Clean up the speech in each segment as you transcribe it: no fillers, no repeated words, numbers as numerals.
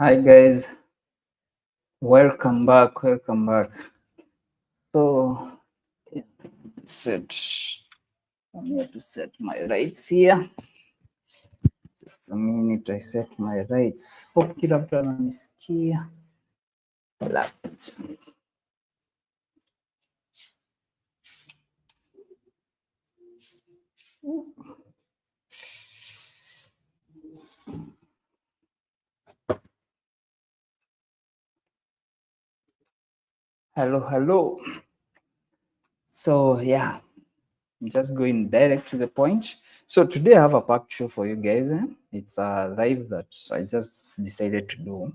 Hi guys, welcome back. So set I'm here to set my rights here. Just a minute, I set my rights. Hope kila mtu ananisikia. Hello. So yeah, I'm just going direct to the point. So today I have a packed show for you guys. It's a live that I just decided to do.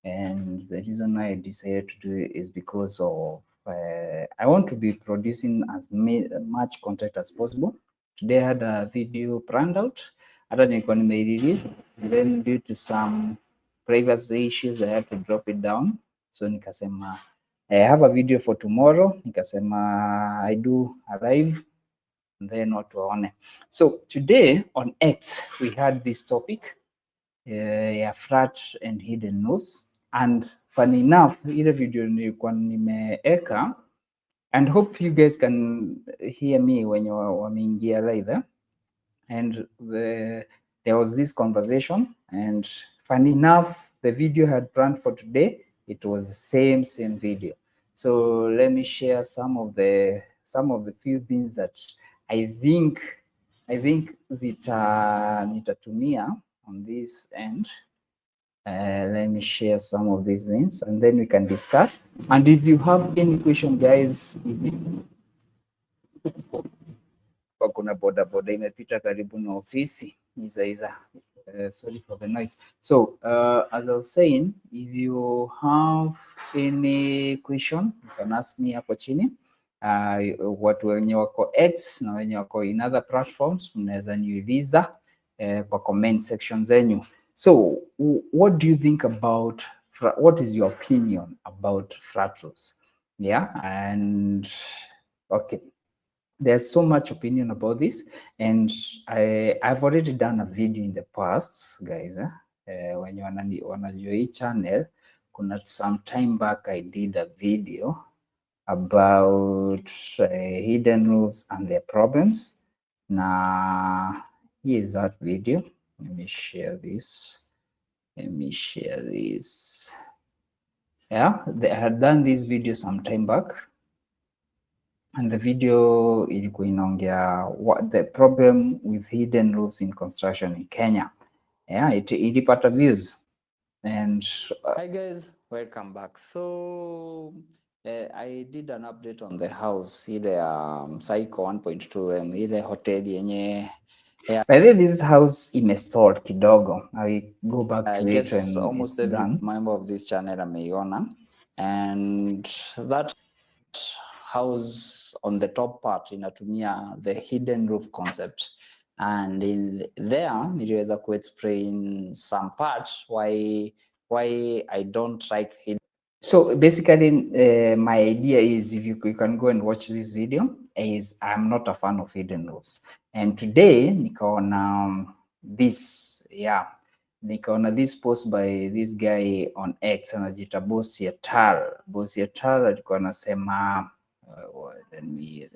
And the reason why I decided to do it is because of I want to be producing as much content as possible. Today I had a video planned out, hata nilikuwa nimeirelease, then due to some privacy issues I had to drop it down. So nikasema I have a video for tomorrow, nikasema I do a live and then watu waone. So today on X we had this topic ya flat and hidden notes, and funny enough ile video nilikuwa nimeeka, and hope you guys can hear me wenye wameingia live and there was this conversation, and funny enough the video I had planned for today, it was the same video. So let me share some of the few things that I think nitatumia on this end. Let me share some of these things and then we can discuss. And if you have any question guys, kuna bodaboda imepita karibu na ofisi iza. Sorry for the noise. So as I was saying, if you have any question you can ask me hapo chini. Watu wenye wako X na wenye wako in other platforms mnaweza niuliza kwa comment section zenyu. So what do you think about, what is your opinion about flat roofs? Yeah, and okay, there's so much opinion about this, and I've already done a video in the past guys. When you wanajua hii channel, kuna some time back I did a video about hidden roofs and their problems. Now here is that video. Let me share this. Yeah, I had done this video some time back, and the video ilikuwa inaongea what the problem with hidden roofs in construction in Kenya. Yeah, ilipata views. And hi guys, welcome back. So I did an update on the house ile Psycho 1.2 ile hoteli yenye by the way, this house imestalled kidogo. I go back to it guess and almost every done. Member of this channel ameiona, and that house on the top part inatumia the hidden roof concept, and in there niliweza explain some part why I don't like hidden. So basically my idea is, if you can go and watch this video, is I'm not a fan of hidden roofs, and today nikaona nikaona this post by this guy on X anajiita Boss Yatal alikuwa anasema let me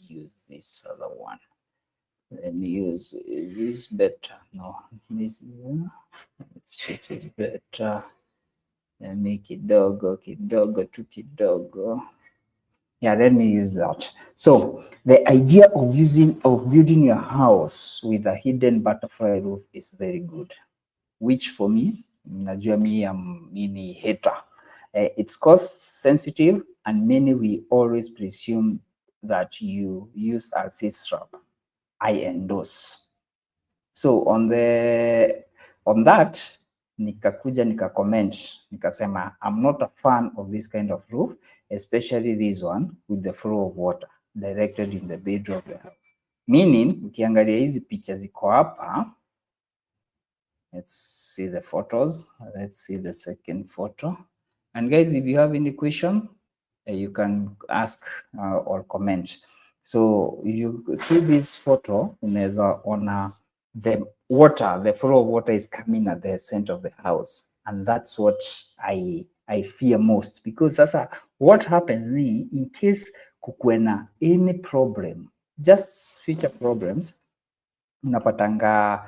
use this other one. Let me use, is this better? No, this is better. Let me kidogo tu kidogo. Yeah, let me use that. So the idea of building your house with a hidden butterfly roof is very good, which for me, najua mini hater. It's cost sensitive, and many we always presume that you use as strap. I endorse. So on that nikakuja comment nikasema I'm not a fan of this kind of roof, especially this one with the flow of water directed in the bedroom of the house. Meaning ukiangalia hizi picha ziko hapa, let's see the photos. Let's see the second photo. And guys, if you have any question, you can ask or comment. So you see this photo, unaweza ona the flow of water is coming at the center of the house, and that's what I fear most, because sasa what happens ni in case kukuwe na any problem, just future problems, unapatanga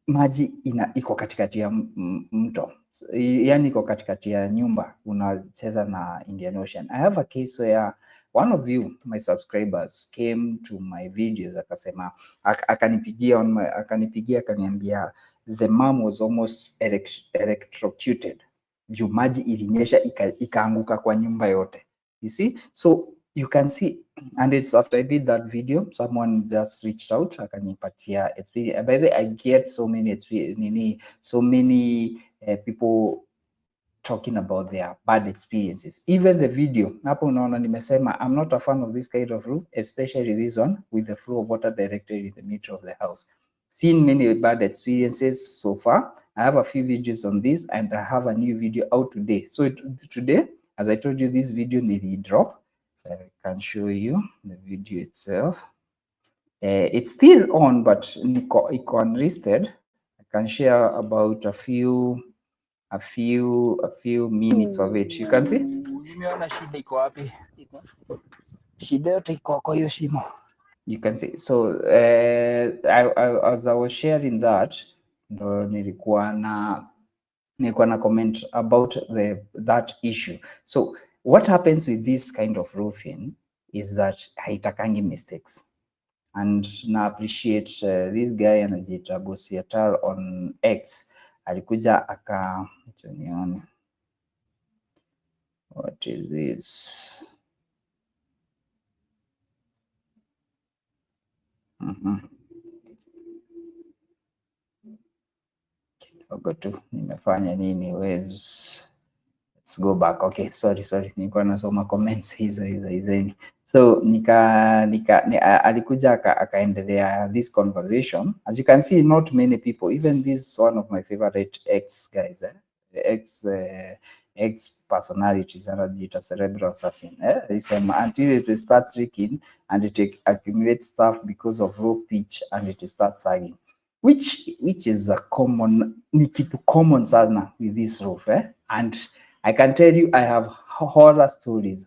maji iko katikati ya mto, yani iko katikati ya nyumba, unacheza na Indian Ocean. I have a case where one of you, my subscribers, came to my videos akasema, akanipigia akaniambia the mom was almost electrocuted juu maji ilinyesha ikaanguka kwa nyumba yote. You see, so you can see, and it's after I did that video, someone just reached out akanipatia experience. By the way, I get so many experience, so many people talking about their bad experiences. Even the video hapo unaona nimesema I'm not a fan of this kind of roof, especially this one with the flow of water directly in the middle of the house. Seen many bad experiences so far. I have a few videos on this, and I have a new video out today. So today, as I told you, this video nearly drop. I can show you the video itself. It's still on, but iko unlisted. I can share about a few minutes of it. You can see. Nimeona shida iko wapi? Shida yote iko kwa hiyo shimo. You can see. So as I was sharing that, ndo nilikuwa na comment about that issue. So what happens with this kind of roofing is that haitakangi mistakes, and na appreciate this guy anajiita Bosiatal on X alikuja nione, what is this? Kidogo tu nimefanya nini, let's go back. Okay, sorry, nilikuwa nasoma comments hizo. So alikuja akaendelea this conversation. As you can see, not many people, even this one of my favorite ex guys, ex personalities, anajiita cerebral assassin, until it starts leaking and it accumulates stuff because of low pitch and it starts sagging, which is a common, ni kitu common sana with this roof, and I can tell you I have horror stories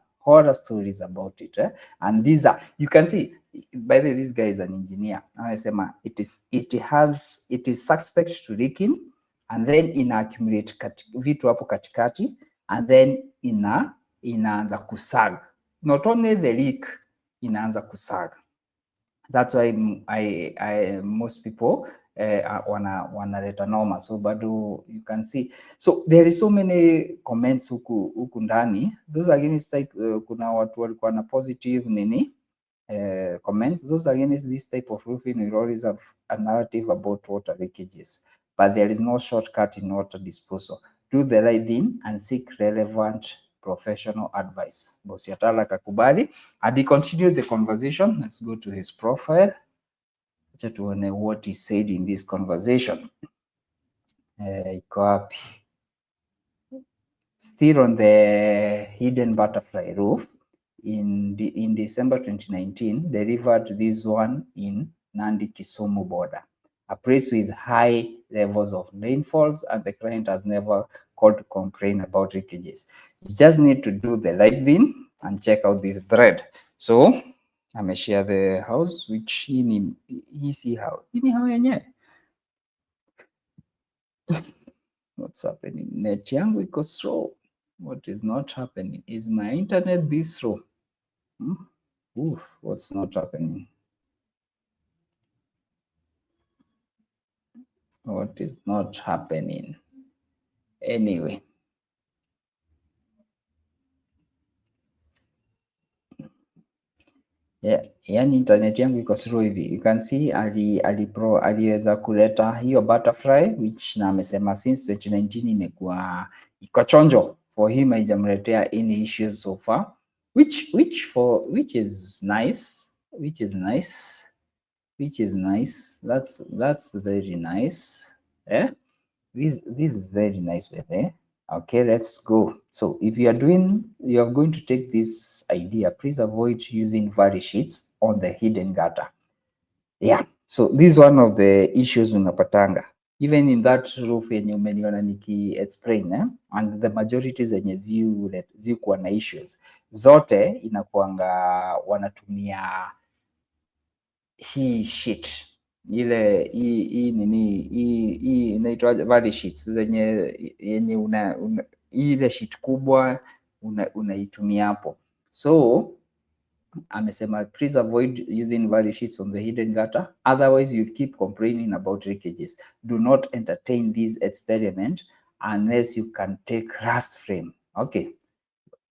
about it, and these are, you can see, by the way, this guy is an engineer. Anasema it is suspect to leaking, and then ina accumulate vitu hapo katikati, and then inaanza kusag. Not only the leak, inaanza kusag. That's why most people wanaleta noma. So bado you can see, so there is so many comments huku ndani. Those against type, kuna watu walikuwa na positive nini comments. Those against this type of roofing will always have a narrative about water leakages, but there is no shortcut in water disposal. Do the right thing and seek relevant professional advice. Bosiatal akakubali, and he continued the conversation. Let's go to his profile. Acha tuone what he said in this conversation. Iko wapi? Still on the hidden butterfly roof. In December 2019, delivered this one in Nandi Kisumu border. A place with high levels of rainfalls, and the client has never called to complain about leakages. You just need to do the right thing and check out this thread. So ameshare the house, which hii si how yenyewe. What's happening? Net yangu iko slow. What is not happening? Is my internet this slow? Oof, what's not happening? What is not happening? Anyway. Yeah, yani internet yangu iko slow hivi. You can see aliweza kuleta hiyo butterfly, which na amesema since 2019 imekuwa iko chonjo for him, haijamletea any issues so far, which is nice, that's very nice. This is very nice with there. Okay, let's go. So if you are going to take this idea, please avoid using valley sheets on the hidden gutter. Yeah, so this is one of the issues unapatanga. even in that roof yenye umeniona niki explain and the majority zenye zikuwa na issues zote inakuanga wanatumia hii sheet ile hii nini hii inaitwa valley sheets zenye yenye ile sheet kubwa unaitumia hapo. So amesema please avoid using valley sheets on the hidden gutter, otherwise you keep complaining about leakages. Do not entertain this experiment unless you can take rust frame. Okay,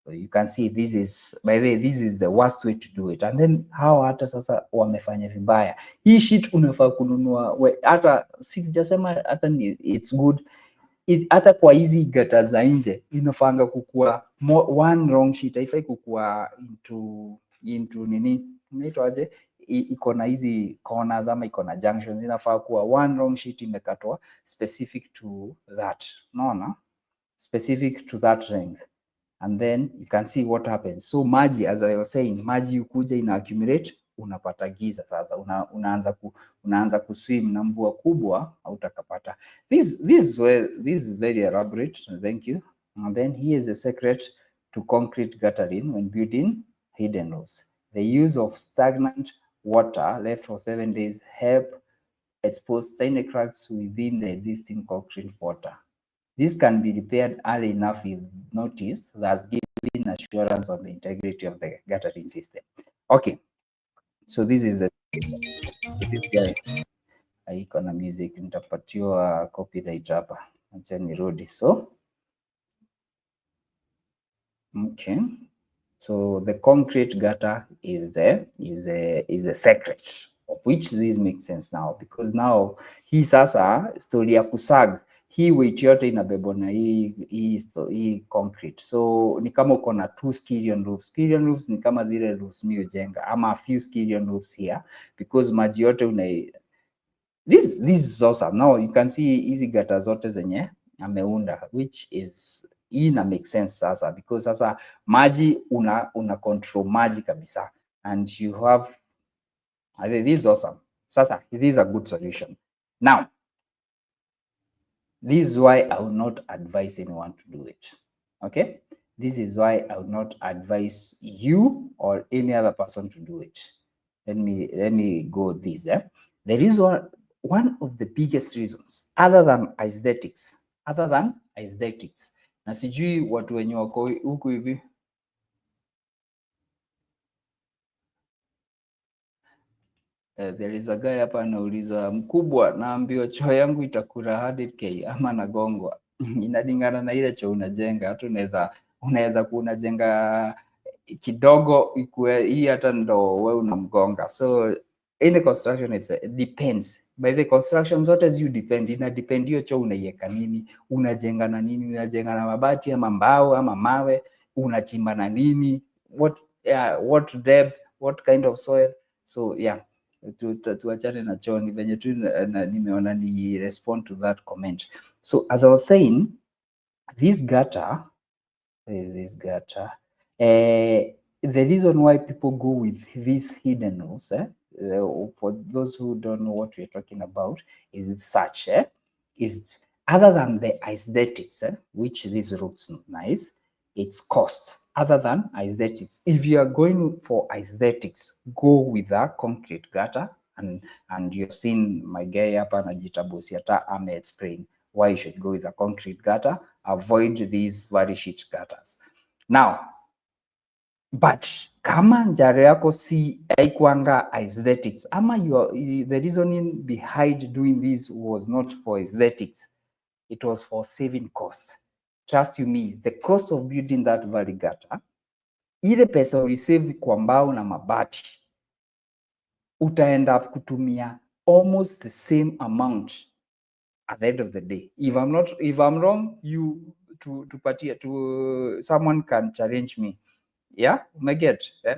so you can see this is, by the way, this is the worst way to do it. And then hawa hata sasa wamefanya vibaya. Hii sheet unafaa kununua hata sijasema hata it's good hata kwa hizi gata za nje inafanga kukua one wrong sheet, haifai kukua into nini inaitwaje, iko na hizi corners ama iko na junctions, inafaa kuwa one wrong sheet imekatwa specific to that, unaona, specific to that length, and then you can see what happens. So maji, as I was saying, maji ukuja ina accumulate, unapata giza sasa, unaanza kuswim na mvua kubwa hautakapata. This is very elaborate, thank you. And then here is the secret to concrete guttering when building hidden roofs. The use of stagnant water left for 7 days help expose tiny cracks within the existing concrete water. This can be repaired early enough if noticed, thus giving assurance on the integrity of the guttering system. Okay, so this is this guy iko na music, nitapatiwa copyright hapa, acha nirudi. So okay, so the concrete gutter is the secret, of which this makes sense now, because now hii sasa story ya kusag hii weight yote inabebwa na hii concrete. So ni kama uko na two skillion roofs. Skillion roofs ni kama zile roofs mimi hujenga, ama a few skillion roofs here, because maji yote this is awesome. Now you can see hizi gata zote zenye ameunda, which is ina make sense sasa, because sasa maji una control maji kabisa, and you have, I think this is awesome. Sasa this is a good solution. Now this is why I will not advise anyone to do it. Okay, this is why I will not advise you or any other person to do it. Let me go this. There is one of the biggest reasons, other than aesthetics, na sijui watu wenye wako huku hivi there is a guy hapa anauliza, mkubwa, naambiwa choo yangu itakula 100k ama nagongwa. Inalingana na ile choo unajenga. Hata unaweza kuwa unajenga kidogo ikue hii hata ndo wewe unamgonga. So any construction it depends. By the construction zote zi depend, ina depend hiyo choo unaiweka nini, unajenga na nini, unajenga na mabati ama mbao ama mawe, unachimba na nini, what depth, what kind of soil. So yeah, tuachane na choo, ni venye tu nimeona ni respond to that comment. So as I was saying, this gutter, the reason why people go with these hidden roofs, for those who don't know what we're talking about, is such, is other than the aesthetics, which these roofs nice, it's cost. Other than aesthetics, if you are going for aesthetics, go with a concrete gutter, and you've seen my guy hapa anajiita bosi hata explain why you should go with a concrete gutter, avoid these very shit gutters. Now, but kama njaro yako si haikuanga aesthetics, ama the reasoning behind doing this was not for aesthetics, it was for saving costs. Trust you me, the cost of building that valley gutter, ile pesa ulisave kwa mbao na mabati, utaenda kutumia almost the same amount at the end of the day. If I'm wrong, someone can challenge me. Yeah,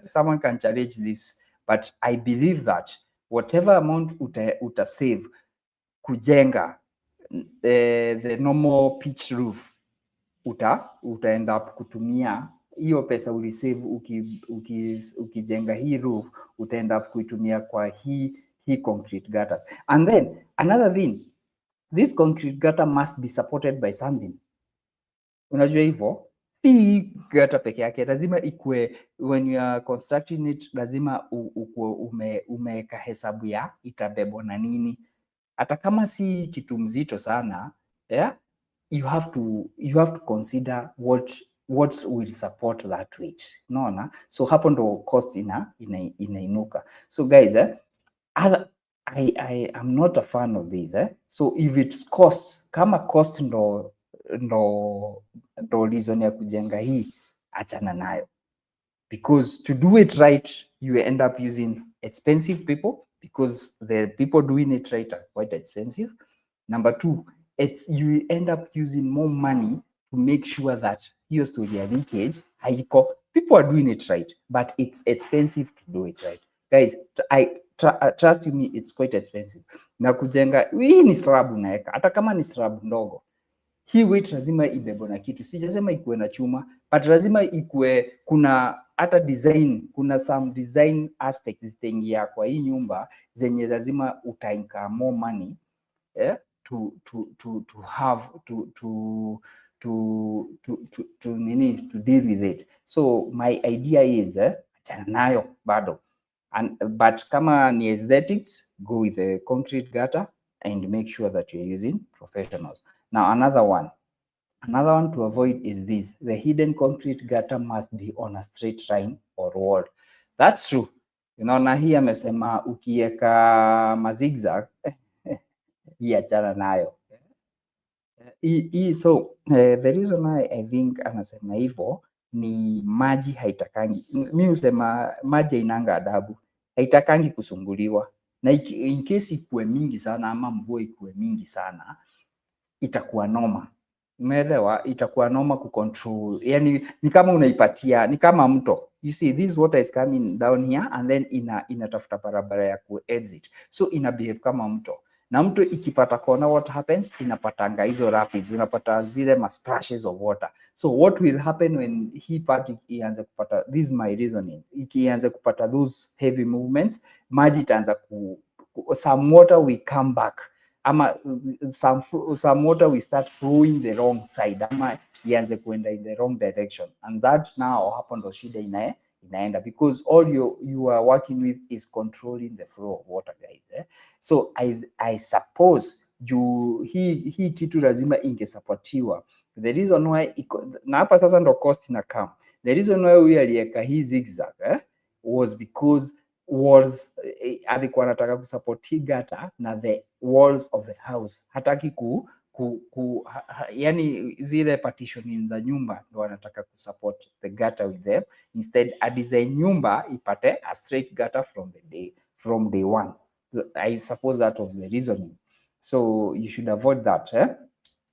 someone can challenge this, but I believe that whatever amount uta save kujenga the normal pitch roof, utaenda up kutumia hiyo pesa ulisave ukijenga hii roof, utaenda up kuitumia kwa hii concrete gutters. And then another thing, this concrete gutter must be supported by something. Unajua hivyo, si gutter peke yake, lazima ikue, when you are constructing it, lazima umeweka hesabu ya itabebwa na nini, hata kama si kitu mzito sana, yeah? You have to consider what will support that weight, unaona? So hapo ndo cost inainuka. So guys, I am not a fan of this, so if it's cost, kama cost ndo reason ya kujenga hii, achana nayo, because to do it right you end up using expensive people, because the people doing it right are quite expensive. Number two, you end up using more money to make sure that hiyo story ya leakage haiko. People are doing it right, but it's expensive to do it right. Guys, trust me, it's quite expensive. Na kujenga hii ni slab unaweka, hata kama ni slab ndogo, hii weight lazima ibebwe na kitu. Sijasema ikuwe na chuma, but lazima ikuwe, kuna hata design, kuna some design aspects zitaingia kwa hii nyumba zenye lazima utainka more money, yeah, to deal with it. So my idea is achana nayo bado, but kama ni aesthetics, go with the concrete gutter and make sure that you're using professionals. Now another one to avoid is this: the hidden concrete gutter must be on a straight line or wall. That's true. Unaona hii amesema ukiweka mazigzag hii achana nayo. So the reason why I think anasema hivyo ni maji haitakangi. Mimi husema maji hainanga adabu, haitakangi kusumbuliwa, na in case ikuwe mingi sana ama mvua ikuwe mingi sana, itakuwa noma. Umeelewa? Itakuwa noma kucontrol. Yani ni kama unaipatia, ni kama mto. You see, this water is coming down here and then inatafuta barabara ya ku exit. So ina behave kama mto. Na mto ikipata kona, what happens? Inapatanga hizo rapids, unapata zile splashes of water. So what will happen when hii part ianze kupata, this is my reasoning, ikianze kupata those heavy movements, maji itaanza some water will come back, ama some water will start flowing the wrong side, ama ianze kuenda in the wrong direction, and that now hapo ndo shida inaenda, because all you are working with is controlling the flow of water, guys. So I suppose hii kitu lazima ingesupportiwa. The reason why na hapa sasa ndo cost na come. The reason why we aliweka hii zigzag was because walls, alikuwa anataka kusupport hii gutter na the walls of the house, hataki yani zile partitioning za nyumba ndo anataka kusupport the gutter with them. Instead a design nyumba ipate a straight gutter from day one. I suppose that was the reasoning. So you should avoid that.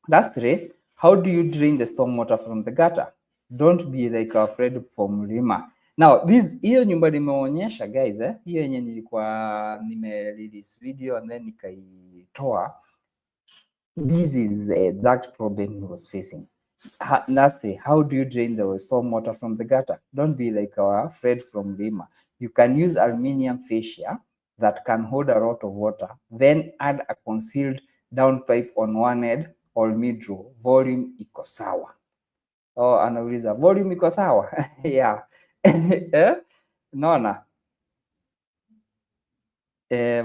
That's three. How do you drain the storm water from the gutter? Don't be like afraid for mlima. Now hiyo nyumba nimeonyesha guys, hiyo yenye nilikuwa release video and then nikaitoa. This is the exact problem he was facing. Lastly, how do you drain the storm water from the gutter? Don't be like afraid from mlima. You can use aluminium fascia that can hold a lot of water, then add a concealed downpipe on one end or mid-row. Volume iko sawa. Oh, anauliza volume iko sawa? Yeah. Naona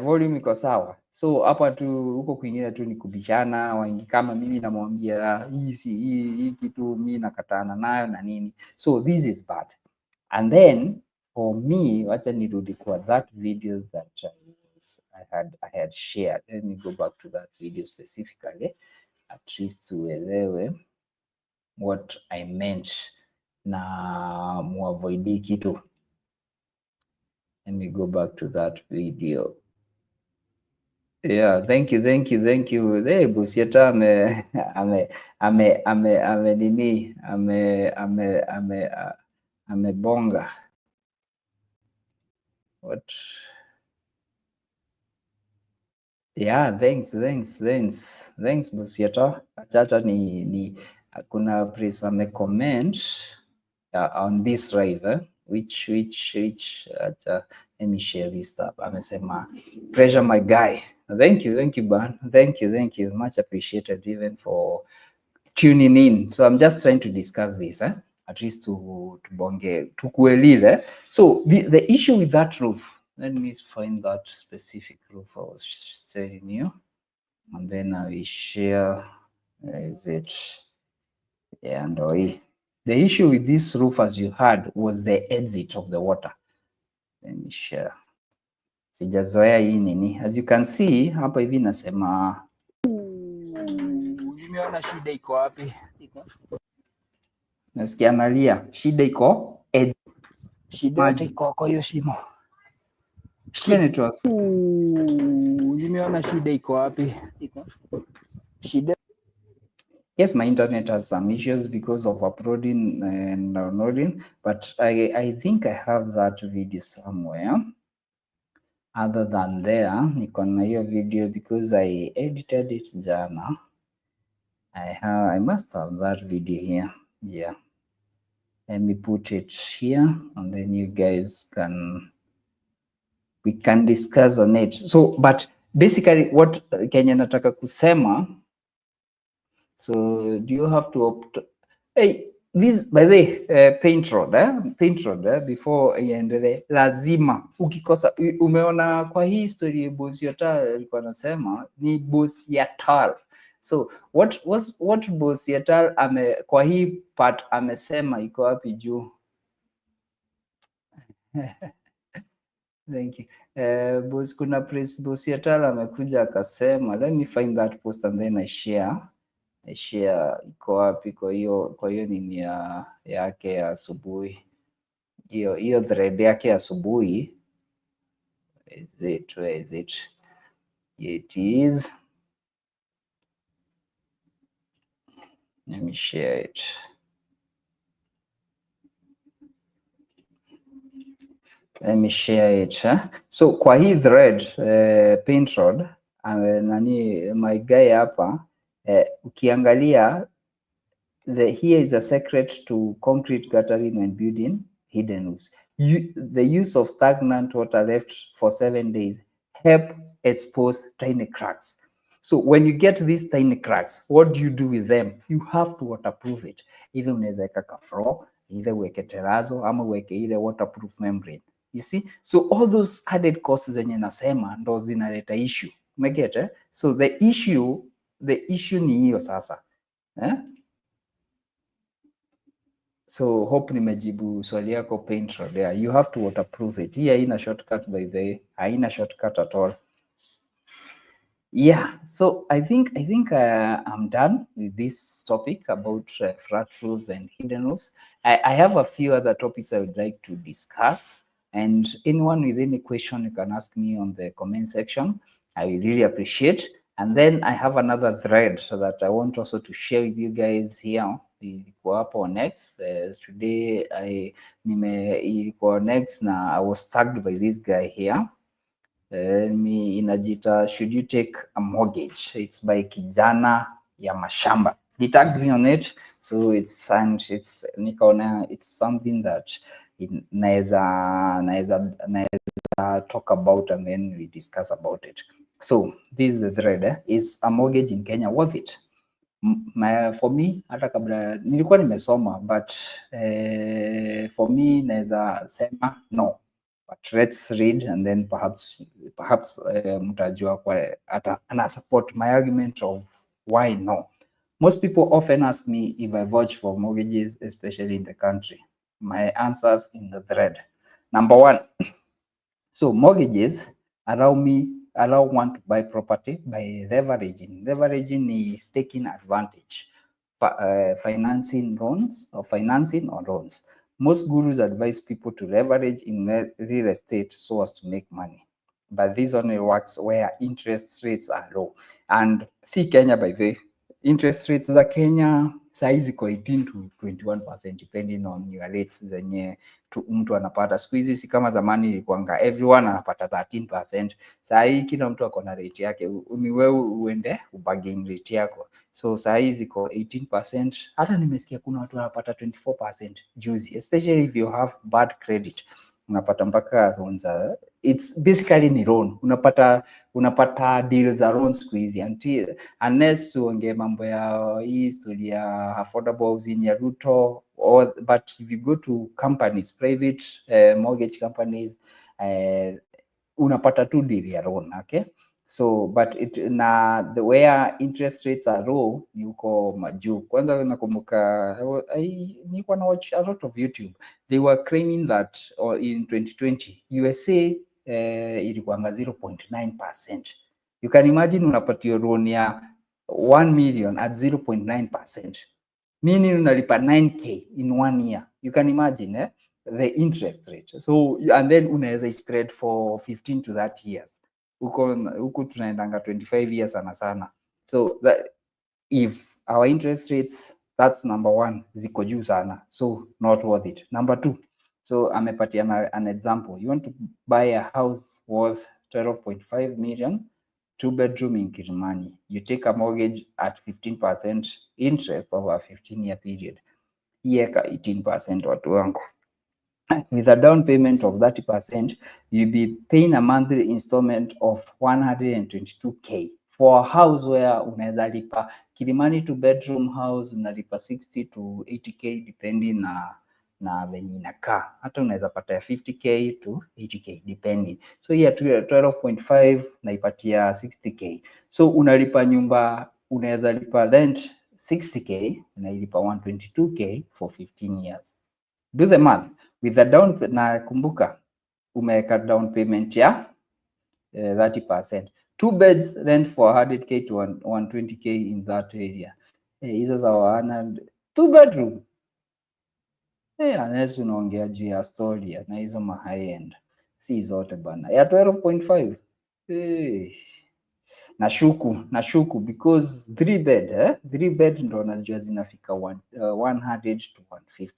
volume iko sawa. So hapa tu huko kwingine tu ni kubishana, wengi kama mimi namwambia hii kitu mimi nakatana nayo na nini. So this is bad. And then for me, wacha nirudi kwa that video that I had shared. Let me go back to that video specifically, at least tuelewe what I meant na muavoidi kitu. Let me go back to that video. Yeah, thank you. Hey, Busieta amebonga. What? Yeah, thanks Busieta. Acha ni kuna praise comment on this live. which let me share this stuff. Amesema pressure my guy. Thank you Ban. Thank you, much appreciated even for tuning in. So I'm just trying to discuss this, at least to bonge to kuelile. So the issue with that roof, let me find that specific roof I was telling you, and then I will share. Where is it? Yeah, and the issue with this roof, as you heard, was the exit of the water. Let me share. Sijazoea hii nini. As you can see hapa hivi nasema nimeona shida iko wapi? Nasikia nalia. Shida iko shida yote iko kwa hiyo shimo. Nimeona shida iko wapi? Shida. Yes, my internet has some issues because of uploading and downloading, but I think I have that video somewhere. Other than there, niko na hiyo video because I edited it jana. I must have that video here. Yeah. Let me put it here and then you guys we can discuss on it. So, but basically what Kenya nataka kusema, so do you have to opt? Hey, this by the way, paint road, before iendelee, lazima ukikosa, umeona kwa hii story boss ya Tal alikuwa anasema ni boss ya Tal. So what boss ya Tal kwa hii part amesema iko wapi juu? Thank you. Boss, kuna press boss ya Tal amekuja akasema, let me find that post and then I share iko wapi kwa hiyo nini yake ya asubuhi, hiyo thread yake ya asubuhi. Where is it? It is, let me share it. So kwa hii thread paint road nani my guy hapa ukiangalia here is a secret to concrete guttering and building hidden roofs. The use of stagnant water left for 7 days help expose tiny cracks. So when you get these tiny cracks, what do you do with them? You have to waterproof it. Either unaweza weka ka floor, either uweke terrazzo ama uweke ile waterproof membrane. You see? So all those added costs zenye nasema ndo zinaleta issue. Umegete? So the issue ni hiyo sasa. So hope nimejibu swali yako paint road. Yeah, you have to waterproof it. Hii haina shortcut by the way. Haina shortcut at all. Yeah, so I think I'm done with this topic about flat roofs and hidden roofs. I have a few other topics I would like to discuss, and anyone with any question you can ask me on the comment section. I will really appreciate. And then I have another thread so that I want also to share with you guys here. Ilikuwa hapo next today ilikuwa next na I was tagged by this guy here. Inajita should you take a mortgage? It's by kijana ya mashamba. He tagged me on it, so it's nikaona it's something that naeza talk about and then we discuss about it. So this is the thread. Is a mortgage in Kenya worth it? For me, hata kabla nilikuwa nimesoma, but for me naeza sema no. But let's read and then perhaps mtajua kwa ana support my argument of why no. Most people often ask me if I vouch for mortgages, especially in the country. My answers in the thread. Number one, so mortgages allow one to buy property by leveraging. Leveraging is taking advantage, financing on loans. Most gurus advise people to leverage in real estate so as to make money. But this only works where interest rates are low. And see Kenya by the way, interest rates za Kenya saa ziko 18 to 21% depending on your rates zenye mtu anapata. Siku hizi si kama zamani ilikuwanga everyone anapata 13%. Saa hii kila mtu ako na rate yake, ni wewe uende ubargain rate yako. So saa ziko 18%. Hata nimesikia kuna watu wanapata 24% juzi, especially if you have bad credit unapata mpaka loans. It's basically ni loan, unapata deal za loan siku hizi, unless tuongee mambo ya hii historia ya affordable housing ya Ruto, but if you go to companies, private mortgage companies, unapata tu deal ya loan, okay? So but the where interest rates are low ni uko majuu. Kwanza nakumbuka nilikuwa na watch a lot of YouTube, they were claiming that in 2020 USA ilikuwanga 0.9%. You can imagine unapatia loan ya 1 million at 0.9%, meaning unalipa 9k in 1 year. You can imagine the interest rate. So and then unaweza spread for 15 to 30 years. Huko tunaendanga 25 years sana. So that if our interest rates, that's number one, ziko juu sana, so not worth it. Number two, so amepatia an example. You want to buy a house worth 12.5 million, 2-bedroom in Kilimani. You take a mortgage at 15% interest over a 15-year period. Ieka 18% watu wangu. With a down payment of 30%, you'll be paying a monthly installment of 122k for a house where unaweza lipa Kilimani 2-bedroom house unalipa 60 to 80k depending na venye inakaa. Hata unaweza pata ya 50k to 80k depending. So here 12.5 naipatia 60k. So unalipa nyumba, unaweza lipa rent 60k, unailipa 122k for 15 years. Do the math. With the down, na kumbuka umeweka down payment ya 30%. 2 beds rent for 100k to 120k in that area. Hizo za 2-bedroom. Unless unaongea juu ya story na hizo ma high end. Si zote bana. Ya 12.5. Nashuku because 3-bed ndo najua zinafika 100 to 150.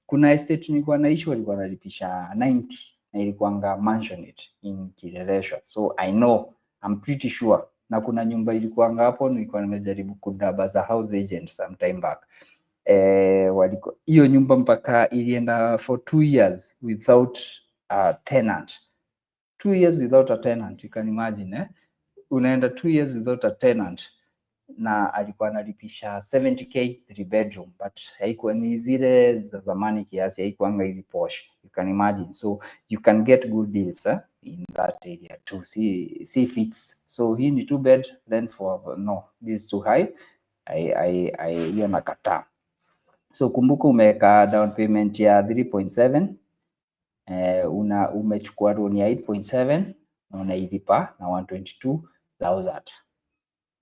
Kuna estate nilikuwa naishi walikuwa nalipisha 90 na ilikuwanga mansionette in Kileleshwa. So I know, I'm pretty sure. Na kuna nyumba ilikuwanga hapo nilikuwa nimejaribu kudaba za house agent some time back. Hiyo nyumba mpaka ilienda for 2 years without a tenant. 2 years without a tenant, you can imagine unaenda 2 years without a tenant na alikuwa analipisha 70k 3-bedroom, but haikuwa ni zile za zamani kiasi, haikuanga hizi posh, you can imagine. So you can get good deals in that area too. See fits. So hii ni 2-bed rent for no, this is too high. Hiyo nakataa. So kumbuka umeweka down payment ya 3.7, umechukua loan ya 8.7 na unailipa na 122,000.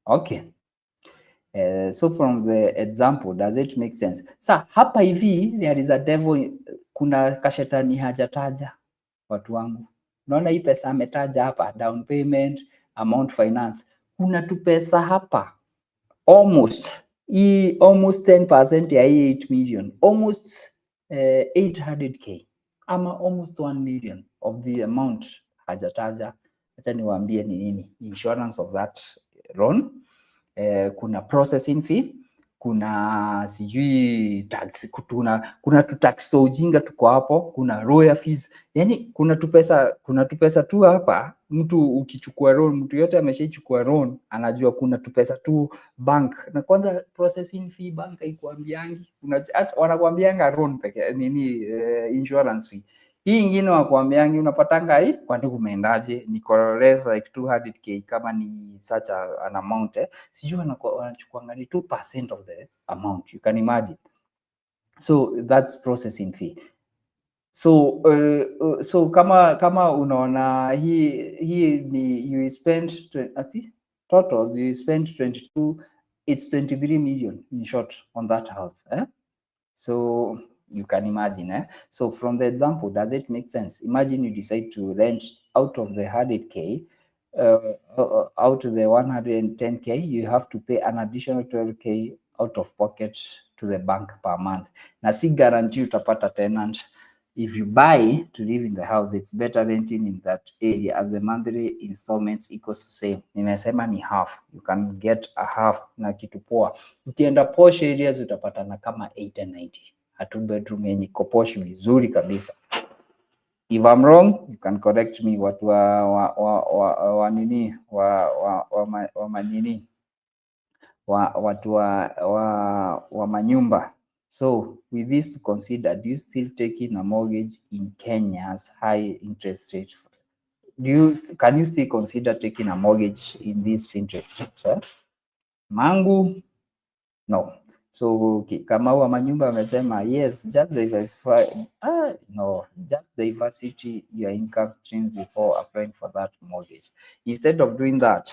Okay. So from the example, does it make sense? Sa hapa hivi there is a devil, kuna kashetani hajataja watu wangu. Unaona hii pesa ametaja hapa, down payment, amount finance. Kuna tu pesa hapa almost 10% ya 8 million, almost 800k ama almost 1 million of the amount hajataja. Acha niwaambie ni nini insurance of that loan. Kuna processing fee, kuna sijui tax, kuna tu tax to ujinga tuko hapo, kuna lawyer fees. Yani kuna tu pesa tu hapa. Mtu ukichukua loan, mtu yote ameshachukua loan anajua kuna tu pesa tu bank. Na kwanza processing fee bank haikuambiangi, wanakuambianga loan peke nini, insurance fee. Hii ingine wakuambiangi unapatanga hii kwa ndugu umeendaje, niko less like 200k kama ni such an amount sijui wanachukuanga ni 2% of the amount, you can imagine. So that's processing fee. So so kama unaona hii ni you spend total you spend 22, it's 23 million in short on that house so you can imagine so from the example, does it make sense? Imagine you decide to rent out of the 100k out of the 110K, you have to pay an additional 12K out of pocket to the bank per month. Na si guarantee utapata tenant. If you buy to live in the house, it's better renting in that area as the monthly installments equals the same. Nimesema ni half. You can get a half na kitu poa. Ukienda posh areas utapata na kama 8 and 90. A 2 bedroom yenye iko posh vizuri kabisa. If I'm wrong, you can correct me. Watu wa nini wa manini watu wa manyumba. So with this to consider, do you still take in a mortgage in Kenya's high interest rate? Can you still consider taking a mortgage in this interest rate? Mangu, no. So kama wa manyumba amesema yes, just diversify. No, just diversity your income streams before applying for that mortgage. Instead of doing that,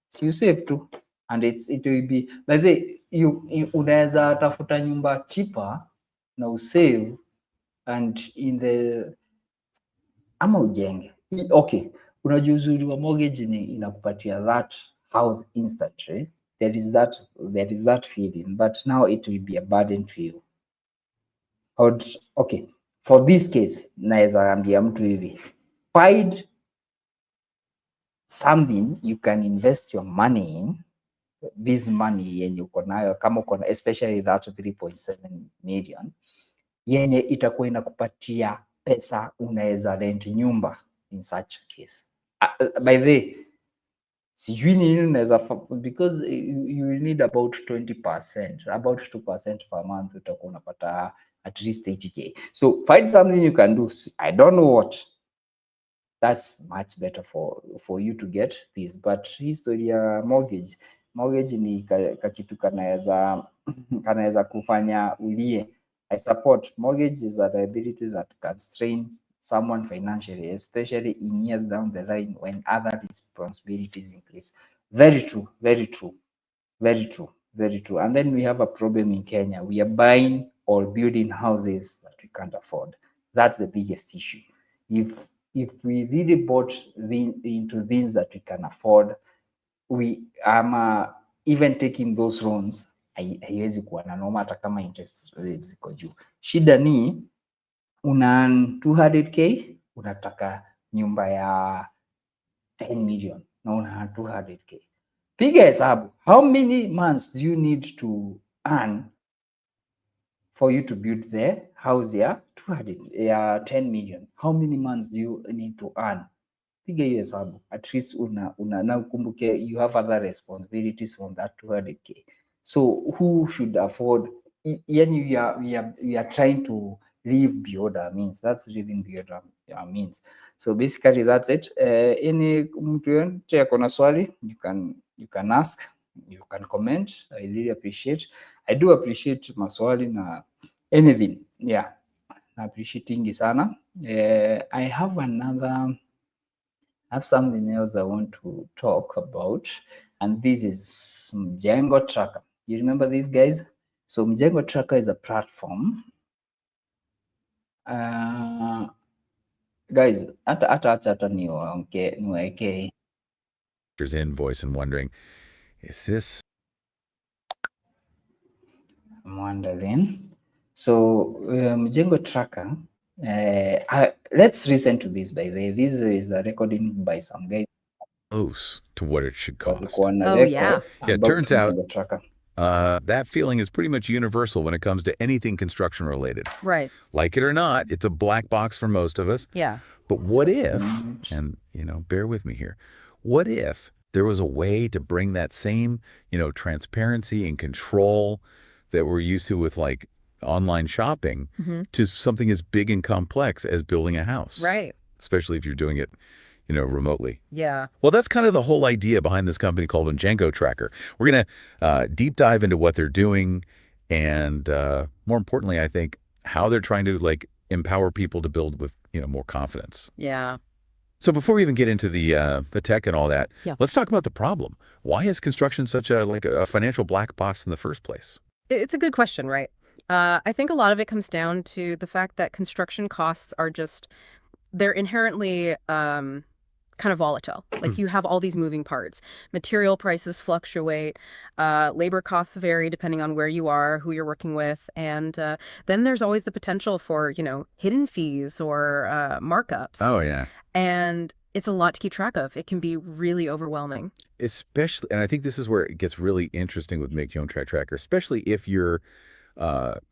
so you save too, and it will be by the you unaweza tafuta nyumba cheaper na usave and in the ama ujenge. Okay, unajua uzuri wa mortgage ni inakupatia that house instantly. There is that feeling, but now it will be a burden for you. Okay, for this case, naweza ambia mtu hivi, find something you can invest your money in, this money yenye uko nayo, kama uko na especially that 3.7 million yenye itakuwa inakupatia pesa, unaweza rent nyumba in such a case. By the way, sijui nini unaweza, because you will need about 20%, about 2% per month, utakuwa unapata at least 80K. So find something you can do. I don't know what. That's much better for you to get this. But history ya mortgage ni kakitu kanaweza kufanya ulie. I support mortgage is a liability that can strain someone financially, especially in years down the line when other responsibilities increase. Very true, very true, very true, very true. And then we have a problem in Kenya. We are buying or building houses that we can't afford. That's the biggest issue. If we really bought into things that we can afford, we even taking those loans haiwezi kuwa na noma hata kama interest rates ziko juu. Shida ni una 200K unataka nyumba ya 10 million na una 200K. Piga hesabu, how many months do you need to earn for you to build the house ya 10 million? How many months do you need to earn? Piga hiyo hesabu. At least na ukumbuke you have other responsibilities from that 200K. So who should afford? Yani we are trying to live beyond our means. That's living beyond our means. So basically that's it. Any mtu yote ako na swali, you can ask, you can comment. I really appreciate. I do appreciate maswali na anything. Yeah, na appreciating sana. I have something else I want to talk about, and this is Mjengo Tracker. You remember these guys? So Mjengo Tracker is a platform. Guys, hata niwaeke invoice and wondering, is this? I'm wondering. So Mjengo Tracker. Let's listen to this. By the way, this is a recording by some guys. Close to what it should cost. Oh, yeah. It turns out that feeling is pretty much universal when it comes to anything construction related. Right. Like it or not, it's a black box for most of us. Yeah. But what if, and bear with me here, what if there was a way to bring that same, transparency and control that we're used to with like online shopping to something as big and complex as building a house? Right. Especially if you're doing it remotely. Yeah. Well, that's kind of the whole idea behind this company called Mjengo Tracker. We're going to deep dive into what they're doing and more importantly, I think, how they're trying to empower people to build with, more confidence. Yeah. So before we even get into the tech and all that, yeah. Let's talk about the problem. Why is construction such a financial black box in the first place? It's a good question, right? I think a lot of it comes down to the fact that construction costs are they're inherently kind of volatile. Like you have all these moving parts. Material prices fluctuate, labor costs vary depending on where you are, who you're working with, and then there's always the potential for, hidden fees or markups. Oh, yeah. And it's a lot to keep track of. It can be really overwhelming. Especially, and I think this is where it gets really interesting with Make Your Own Tracker, especially if you're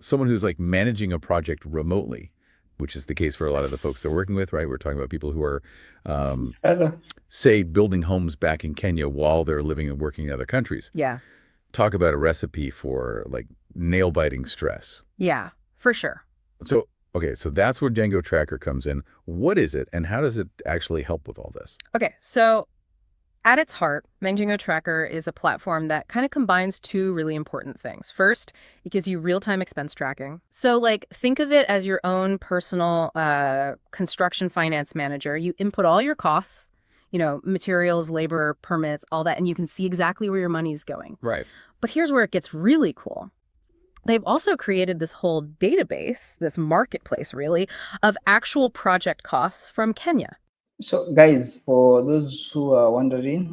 someone who's like managing a project remotely, which is the case for a lot of the folks they're working with, right? We're talking about people who are, Hello. say, building homes back in Kenya while they're living and working in other countries. Yeah. Talk about a recipe for like nail-biting stress. Yeah, for sure. So, okay, so that's where Django Tracker comes in. What is it, and how does it actually help with all this? Okay, so at its heart, Mjengo Tracker is a platform that kind of combines two really important things. First, it gives you real-time expense tracking. So think of it as your own personal construction finance manager. You input all your costs, materials, labor, permits, all that, and you can see exactly where your money's going. Right. But here's where it gets really cool. They've also created this whole database, this marketplace really, of actual project costs from Kenya. So, guys, for those who are wondering,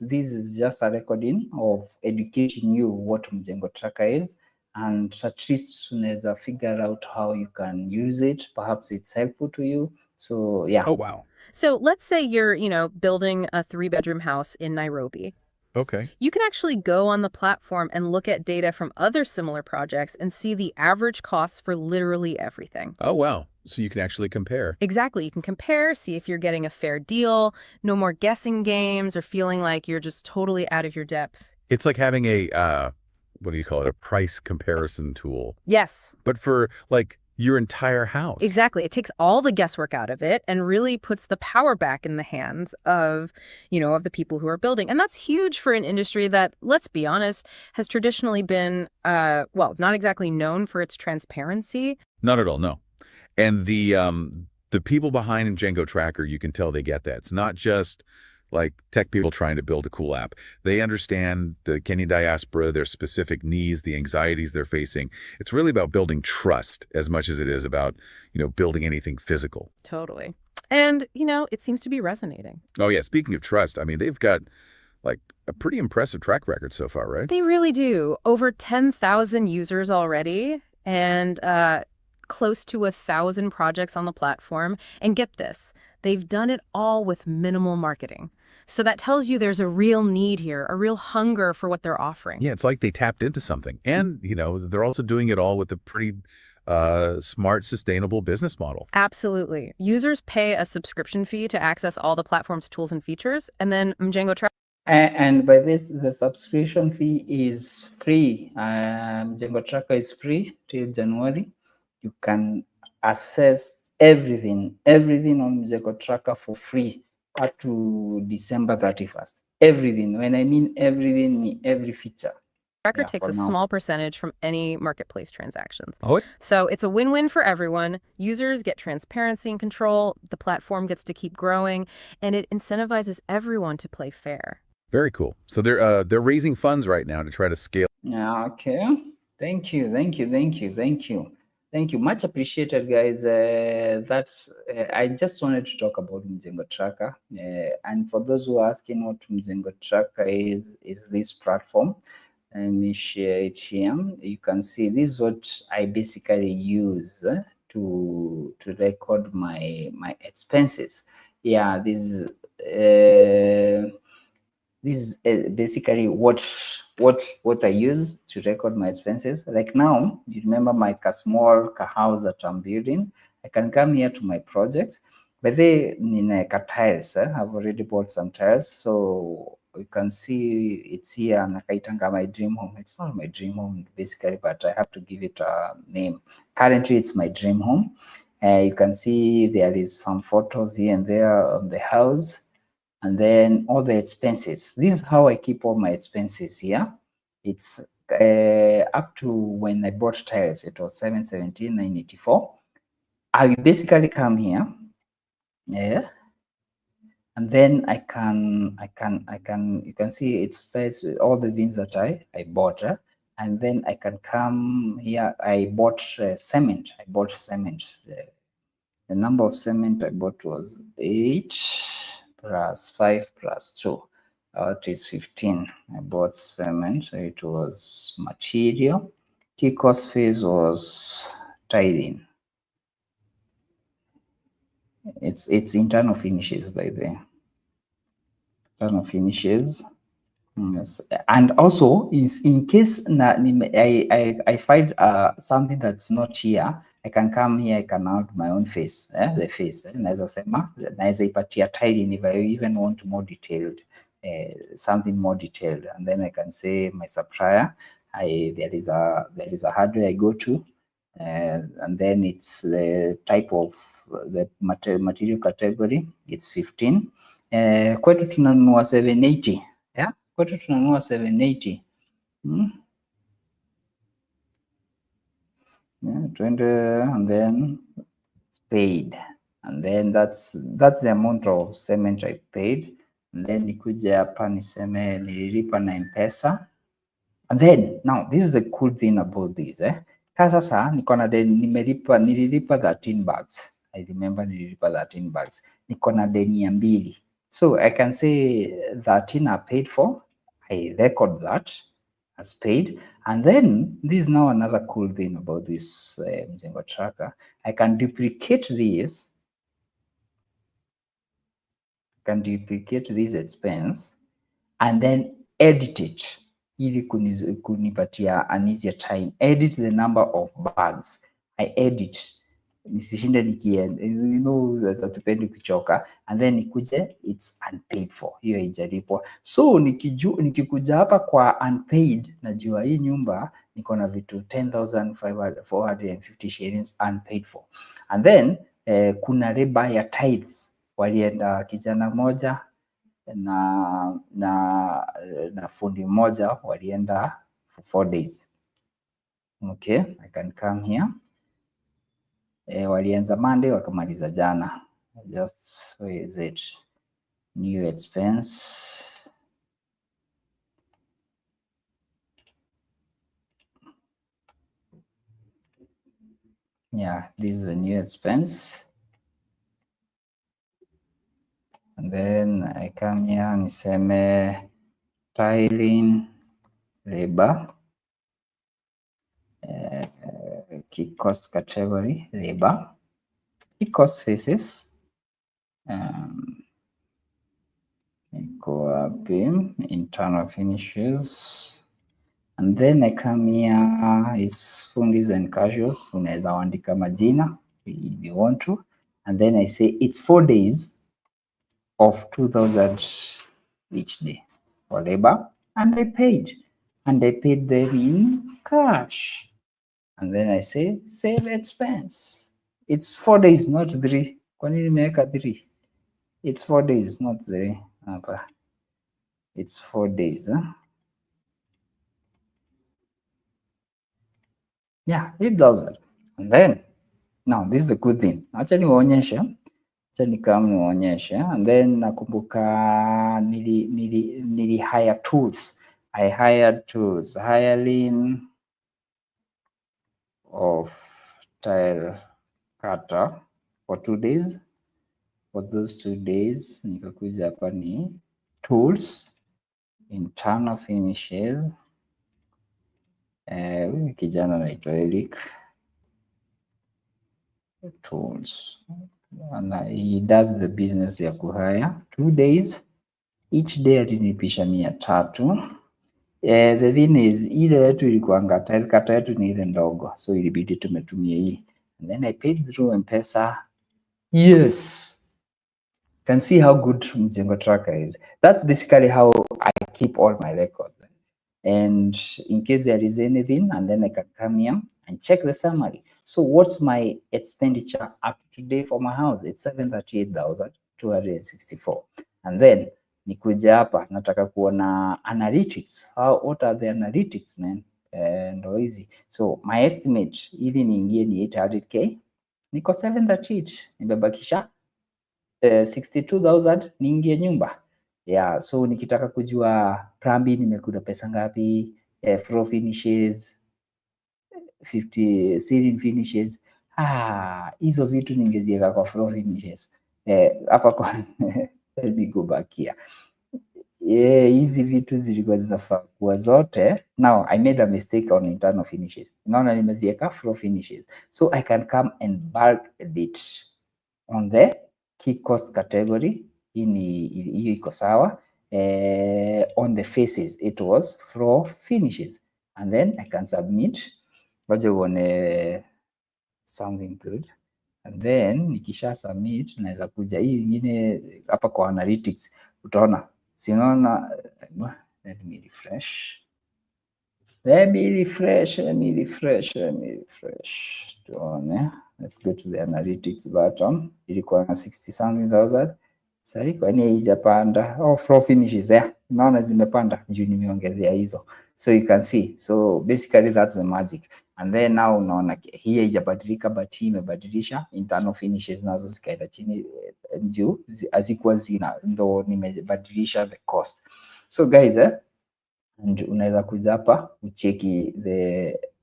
this is just a recording of educating you what Mjengo Tracker is, and at least unaweza figure out how you can use it. Perhaps it's helpful to you. So, yeah. Oh, wow. So let's say you're, building a 3-bedroom house in Nairobi. Okay. You can actually go on the platform and look at data from other similar projects and see the average costs for literally everything. Oh, wow. So you can actually compare. Exactly. You can compare, see if you're getting a fair deal, no more guessing games or feeling like you're just totally out of your depth. It's like having a, what do you call it, a price comparison tool. Yes. But for like your entire house. Exactly. It takes all the guesswork out of it and really puts the power back in the hands of, of the people who are building. And that's huge for an industry that, let's be honest, has traditionally been, not exactly known for its transparency. Not at all, no. And the people behind Django Tracker, you can tell they get that. It's not just like tech people trying to build a cool app. They understand the Kenyan diaspora, their specific needs, the anxieties they're facing. It's really about building trust as much as it is about, building anything physical. Totally. And, it seems to be resonating. Oh, yeah. Speaking of trust, I mean, they've got like a pretty impressive track record so far, right? They really do. Over 10,000 users already and close to 1,000 projects on the platform. And get this, they've done it all with minimal marketing. So that tells you there's a real need here, a real hunger for what they're offering. Yeah, it's like they tapped into something. And, they're also doing it all with a pretty smart, sustainable business model. Absolutely. Users pay a subscription fee to access all the platform's tools and features. And then Mjengo Tracker. And by this, the subscription fee is free. Mjengo Tracker is free till January. You can access everything on Mjengo Tracker for free up to December 31st. Everything. When I mean everything, every feature. Tracker takes a small percentage from any marketplace transactions. Oh, so it's a win-win for everyone. Users get transparency and control. The platform gets to keep growing, and it incentivizes everyone to play fair. very cool. So they're raising funds right now to try to scale. Okay. Thank you. Much appreciated, guys. I just wanted to talk about Mjengo Tracker. And for those who are asking what Mjengo Tracker is this platform. Let me share it here. You can see this is what I basically use to record my expenses. Yeah, this is basically what I use to record my expenses. Like now, you remember my small house that I'm building. I can come here to my project, but they need tiles. I've already bought some tiles, so you can see it's here. Nakaitanga my dream home. It's not my dream home basically, but I have to give it a name. Currently, it's my dream home. You can see there is some photos here and there of the house. And then all the expenses. This is how I keep all my expenses here. It's up to when I bought tiles, it was 717,984. I basically come here, yeah, and then I can you can see it starts with all the things that I bought, and then I can come here. I bought cement. The number of cement I bought was 8. plus 5 plus 2. It is 15. I bought cement, so it was material. Key cost phase was tiling. It's internal finishes, by the way. Internal finishes. Yes. And also, in case I find something that's not here, I can come here, I can add my own face, the face. Naweza sema, naweza ipatia tiling if I even want more detailed, something more detailed. And then I can say my supplier, there is a hardware I go to, and then it's the type of the material category, it's 15. Kwetu tunanunua 780, yeah? Kwetu tunanunua 780. Yeah, 20, and then it's paid. And then that's the amount of cement I paid. And then nikuja hapa niseme nililipa na M-Pesa. And then now this is the cool thing about this, Sasa niko na deni nililipa 13 bags. I remember nililipa 13 bags. Niko na deni ya 2. So I can say 13 are paid for. I record that as paid. And then this is now another cool thing about this Mjengo tracker. I can duplicate this. Expense and then edit it ili kunipatia an easier time. Edit the number of bags. I edit nisishinde nikienda, hatupendi kuchoka, and then nikuje it's unpaid for, hiyo haijalipwa. So nikikuja hapa kwa unpaid, najua hii nyumba niko na vitu 10,450 shillings unpaid for. And then kuna labor ya tithes, walienda kijana moja na fundi mmoja walienda for 4 days. Okay, I can come here. Walianza Monday wakamaliza jana. Just where is it? New expense. Yeah, this is a new expense. And then I come here niseme tiling, labor, key cost category, labor, key cost phases, iko wapi, internal finishes. And then I come here is fundis and casuals. Unaweza andika majina if you want to. And then I say it's 4 days of 2,000 each day for labor. And I paid. And I paid them in cash. And then I say save expense. It's 4 days, not 3. Kwa nini nimeweka 3? It's 4 days, not 3. It's 4 days. Yeah, it does that. And then, now this is a good thing. Acha niwaonyeshe. And then nakumbuka nili hire tools. I hired tools. Hiring of tile cutter for 2 days. For those 2 days, nikakuja hapa ni tools, internal finishes. Huyu kijana anaitwa Eric. Tools. And he does the business ya kuhire 2 days. Each day alinipisha 300. The thing is, ile yetu ilikuanga tile cutter yetu ni ile ndogo, so ilibidi tumetumia hii. And then I paid through M-Pesa. Yes. Can see how good Mjengo tracker is. That's basically how I keep all my records. And in case there is anything, and then I can come here and check the summary. So what's my expenditure up to today for my house? It's 738,264. And then nikuja hapa nataka kuona analytics. What are the analytics, man? Ndo easy. So my estimate ili niingie ni 800k. Niko 738. Nimebakisha 62,000 niingie nyumba. Yeah, so nikitaka kujua plumbing nimekuda pesa ngapi, floor finishes, 50 ceiling finishes. Hizo vitu ningeziweka kwa floor finishes. Hapa kwa let me go back here. Hizi vitu zilikuwa zinafaa kuwa zote. Now I made a mistake on internal finishes. Naona nimeziweka floor finishes. So I can come and bulk edit on the key cost category. Hiyo iko sawa. On the faces it was floor finishes, and then I can submit. Ngoja uone something good. And then nikisha submit naweza kuja hii nyingine hapa kwa analytics, utaona sinaona. Let me refresh. Tuone. Let's go to the analytics button. Ilikuwa na 60 something thousand. Sasa kwa nini haijapanda? Oh, floor finishes naona zimepanda juu nimeongezea hizo. So you can see. So basically that's the magic. And then now unaona hii haijabadilika, but hii imebadilisha. Internal finishes nazo zikaenda chini juu, hazikuwa zina, ndo nimebadilisha the cost. So guys, and unaweza kuja hapa ucheki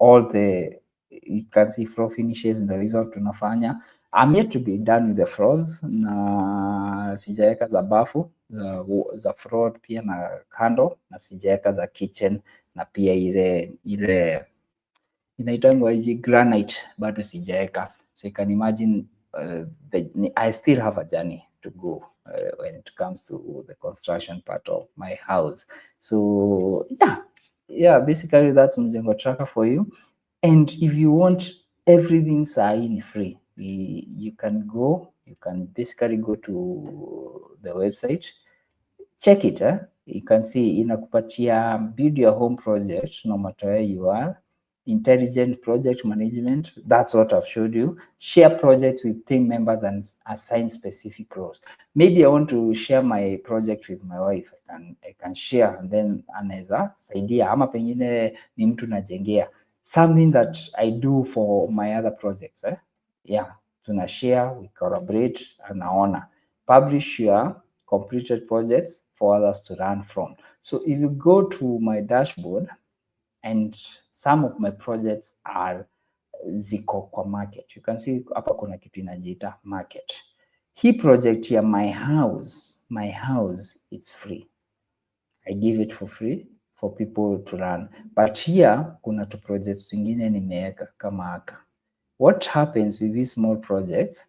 all the, you can see floor finishes ndio hizo tunafanya. I'm yet to be done with the floors, na sijaweka za bafu za floor pia na kando, na sijaweka za kitchen, na pia ile inaitangwa hizi granite bado sijaweka. So you can imagine I still have a journey to go when it comes to the construction part of my house. So yeah, basically that's Mjengo tracker for you. And if you want everything sahi free, you can basically go to the website, check it. You can see inakupatia build your home project no matter where you are, intelligent project management, that's what I've showed you, share projects with team members and assign specific roles. Maybe I want to share my project with my wife, I can share, and then anaweza saidia, ama pengine ni mtu najengea, something that I do for my other projects. Yeah, tuna share, we collaborate, anaona publish your completed projects for others to learn from. So if you go to my dashboard, and some of my projects are ziko kwa market, you can see hapa kuna kitu inajiita market. Hii project ya my house, it's free. I give it for free for people to run. But here kuna two projects zingine nimeweka kama haka. What happens with these small projects,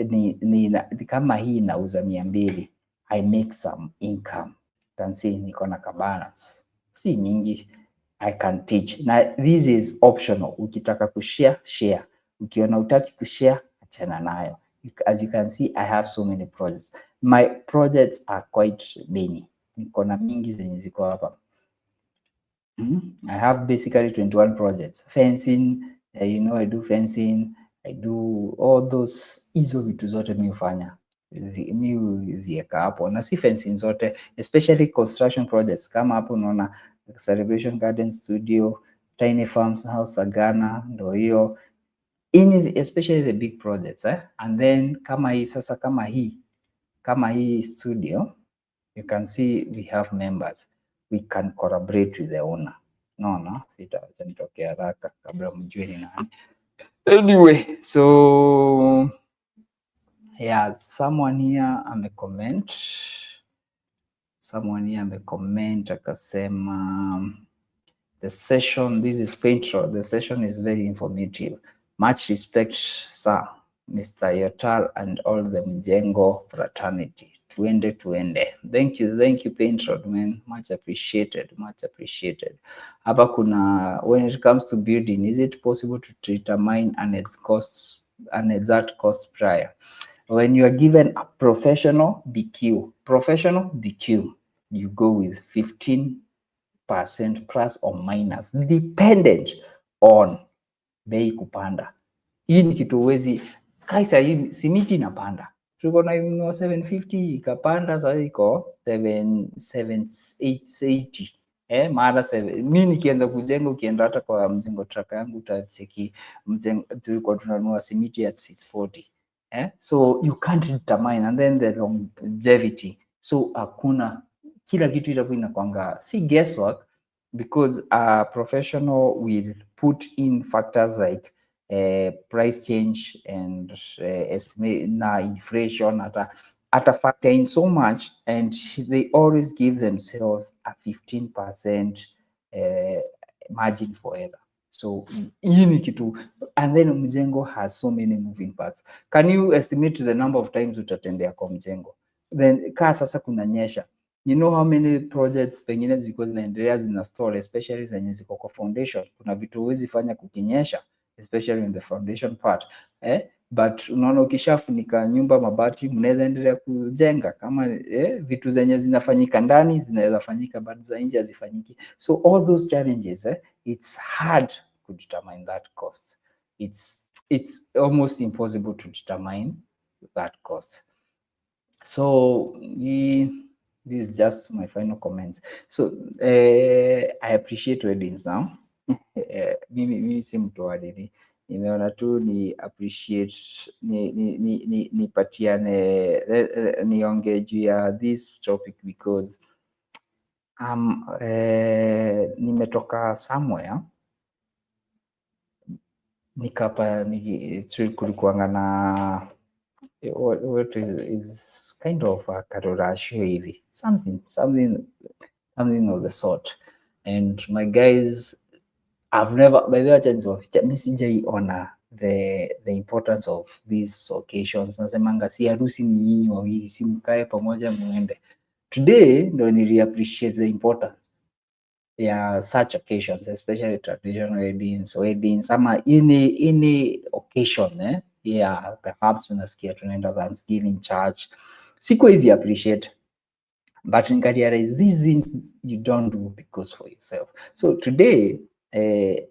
ni kama hii inauza 200, I make some income. You can see niko na balance, si mingi. I can teach. Now this is optional. Ukitaka kushare, share. Ukiona utaki kushare, achana nayo. As you can see, I have so many projects. My projects are quite many. Niko na mingi zenye ziko hapa. I have basically 21 projects. Fencing, I do fencing, I do all those, hizo vitu zote mi hufanya. Mi zieka hapo, na si fencing zote, especially construction projects. Kama hapo unaona Celebration Garden Studio, Tiny Farms House Sagana, ndo hiyo. Especially the big projects. And then kama hii sasa, kama hii studio, you can see we have members. We can collaborate with the owner. No, sitaweza nitokea haraka kabla mjue ni nani. Anyway, so yeah, someone here amecomment. Akasema the session, this is Paintro, the session is very informative. Much respect, sir, Mr. Yotal and all the Mjengo fraternity. Tuende. Thank you, Paintrod, man. Much appreciated. Hapa kuna, when it comes to building, is it possible to determine an exact cost prior? When you are given a professional BQ, you go with 15% plus or minus, dependent on bei kupanda. Hii ni kitu uwezi, kaisa hii simiti inapanda. Tulikuwa na 750 ikapanda, sasa iko 780. Mara 7. Mimi nikianza kujenga, ukienda hata kwa Mjengo tracker yangu utacheki tulikuwa tunanunua simiti at 640. So you can't determine, and then the longevity. So hakuna, kila kitu itakuwa inakwanga si guesswork, because a professional will put in factors like price change and estimate na inflation, hata factor in so much, and they always give themselves a 15% margin for error. So hii ni kitu, and then Mjengo has so many moving parts. Can you estimate the number of times utatembea kwa Mjengo? Then kaa sasa kunanyesha, you know how many projects pengine zilikuwa zinaendelea zina stall, especially zenye ziko kwa foundation. Kuna vitu huwezi fanya kukinyesha, especially in the foundation part, but unaona ukishafunika nyumba mabati, mnaweza endelea kujenga kama vitu zenye zinafanyika ndani zinaweza fanyika, but za nje hazifanyiki. So all those challenges, it's hard to determine that cost. It's almost impossible to determine that cost. So this is just my final comments. So I appreciate weddings now. Mimi si mtu wa dini, nimeona tu ni appreciate nipatiane niongee juu ya this topic because nimetoka somewhere kulikuanga na what is kind of a karorashio hivi, something of the sort, and my guys, I've never, by the way, mimi sijaiona the importance of these occasions. Nasemanga si harusi ni nyinyi wawili, si mkae pamoja muende. Today ndo nili appreciate the importance such occasions, especially traditional weddings ama any occasion, perhaps unasikia tunaenda Thanksgiving church, siku easy appreciate, but nikarealize these things you don't do because for yourself. So today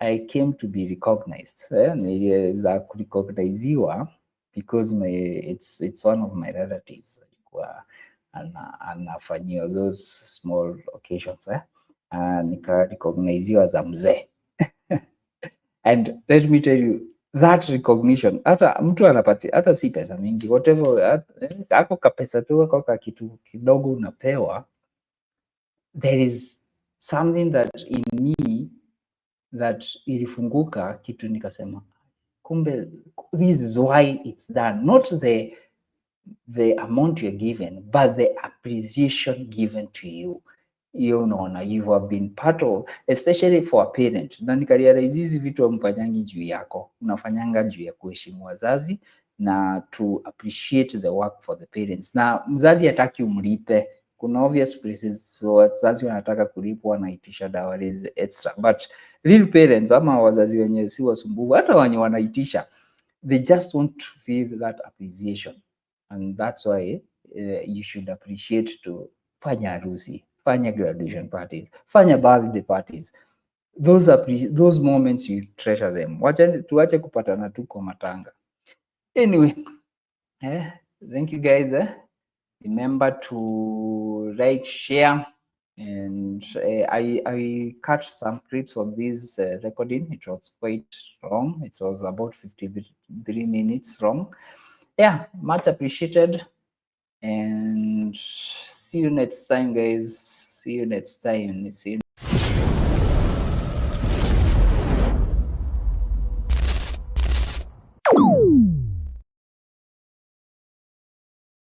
I came to be recognized, niliweza kurecogniziwa because it's one of my relatives alikuwa anafanyia those small occasions, nika-recogniziwa as a mzee. And let me tell you, that recognition, hata mtu anapati, hata si pesa mingi, whatever, ako kapesa tu, ako kakitu kidogo unapewa, there is something that in me that ilifunguka kitu, nikasema kumbe this is why it's done, not the amount you're given, but the appreciation given to you. You know, you have been part of, especially for a parent. Na nikarealize hizi vitu hamfanyangi juu yako, unafanyanga juu ya kuheshimu wazazi na to appreciate the work for the parents. Na mzazi hataki umlipe, kuna obvious places so wazazi wanataka kulipwa, wanaitisha dowries extra, but real parents ama wazazi wenye si wasumbufu, hata wenye wanaitisha, they just want to feel that appreciation, and that's why you should appreciate to fanya harusi, fanya graduation parties, fanya birthday parties. Those moments you treasure them. Tuache kupatana tu kwa matanga. Anyway, thank you guys. Remember to like, share, and I cut some clips of this recording. It was quite long. It was about 53 minutes long. Yeah, much appreciated, and see you next time, guys. See you next time. See you.